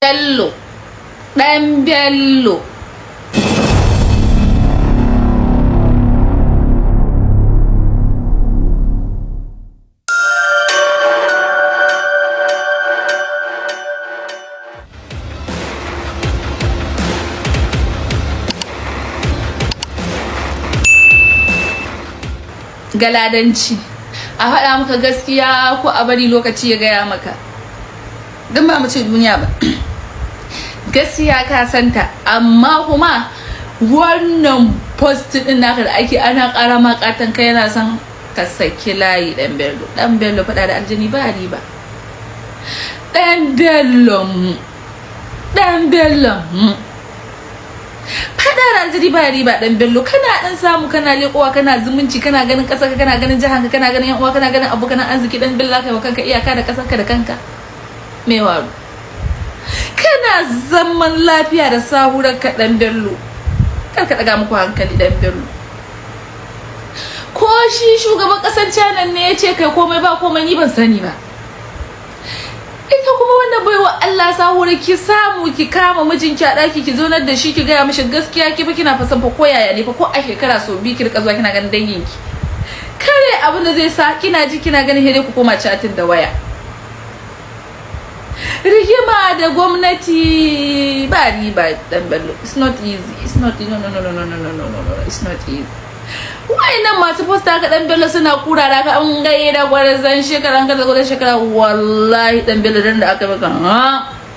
Bello, ɗan Bello. Galadanci, a faɗa maka gaskiya ko a bari lokaci ya gaya maka, don ba mu ce duniya ba. Gaskiya ka santa, amma kuma wannan post din naka da ake ana ƙara ma ƙatan kai yana son ka saki layi. ɗan Bello faɗa da aljani ba riba. ɗan Bello fada da aljani ba riba. ɗan Bello kana dan samu, kana leƙowa, kana zumunci, kana ganin ƙasarka, kana ganin jihanka, kana ganin yan uwa, kana ganin abokan arziki. ɗan Bello zaka yi wa kanka iyaka da ƙasarka da kanka. Me waru kana zaman lafiya da sahurar ka. ɗan Bello kar ka daga muku hankali. ɗan Bello ko shi shugaban ƙasar China ne ya ce kai komai ba komai, ni ban sani ba. Ita kuma wannan baiwa Allah sahura, ki samu ki kama mijinki a daki, ki zonar da shi, ki gaya mishi gaskiya. Ki fa kina fa san fa ko yaya ne fa, ko a shekara so bi ki rika zuwa kina ganin danginki. Kare abin da zai sa kina ji kina ganin hede ku koma chatin da waya. Rigima da gwamnati ba riba. ɗan Bello, it's not easy, it's not, no, it's not easy. Wayannan masu posta ka ɗan Bello suna kurara ka an gaida gwarzan shekara, an gaida gwarzan shekara. Wallahi ɗan Bello dan da aka baka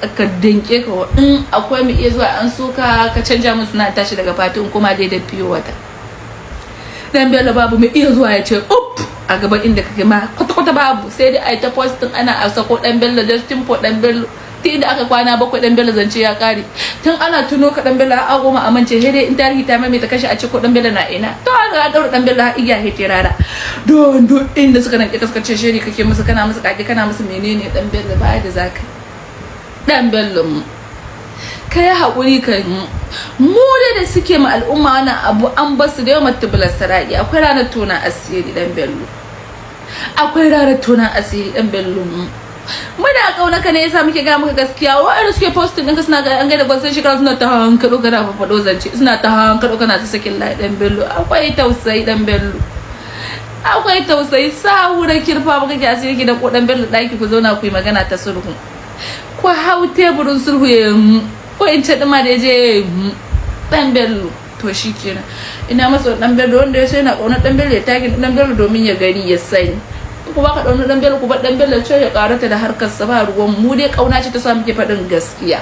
aka dinke ka, in akwai mu iya zuwa an soka ka canja musu na tashi daga fatin kuma daidai fiyo wata. ɗan Bello babu mu iya zuwa ya ce up a gaban inda kake ma kwata babu, sai dai ai ta postin ana a sako ɗan Bello Justin for ɗan Bello. Tun da aka kwana bakwai ɗan Bello zance ya kare, tun ana tuno ka ɗan Bello a goma amince, sai dai in tarihi ta mai ta kashe a ce ko ɗan Bello na ina. To aka daura ɗan Bello har igiya hete rara don inda suka nan kaskace shiri kake musu, kana musu kake, kana musu menene. ɗan Bello ba da zaka. ɗan Bello kai haƙuri ka mu da suke ma al'umma wannan abu an basu da yawan tubular sarai. Akwai ranar tona asiri ɗan Bello, akwai ranar tona asiri. ɗan Bello muna kauna ka ne yasa muke ga maka gaskiya. Wa'anda suke posting ɗinka suna ga an gaida gwansan shekara, suna ta hankalo kana faɗo zance, suna ta hankalo kana ta sakin layi. ɗan Bello akwai tausayi. ɗan Bello akwai tausayi. Sahura kirfa maka ki asiri ki da ko ɗan Bello ɗaki ku zauna ku yi magana ta sulhu, ku hau teburin sulhu ya ko in ce ɗima da ya je. ɗan Bello to shi kenan, ina masa ɗan Bello wanda ya so yana ƙaunar ɗan Bello ya tagin ɗan Bello domin ya gani ya sani. Ku ba ka ɗaunar ɗan Bello, ku bar ɗan Bello ce ya ƙarata da harkarsa, ba ruwan mu dai ƙauna ce ta sa muke faɗin gaskiya.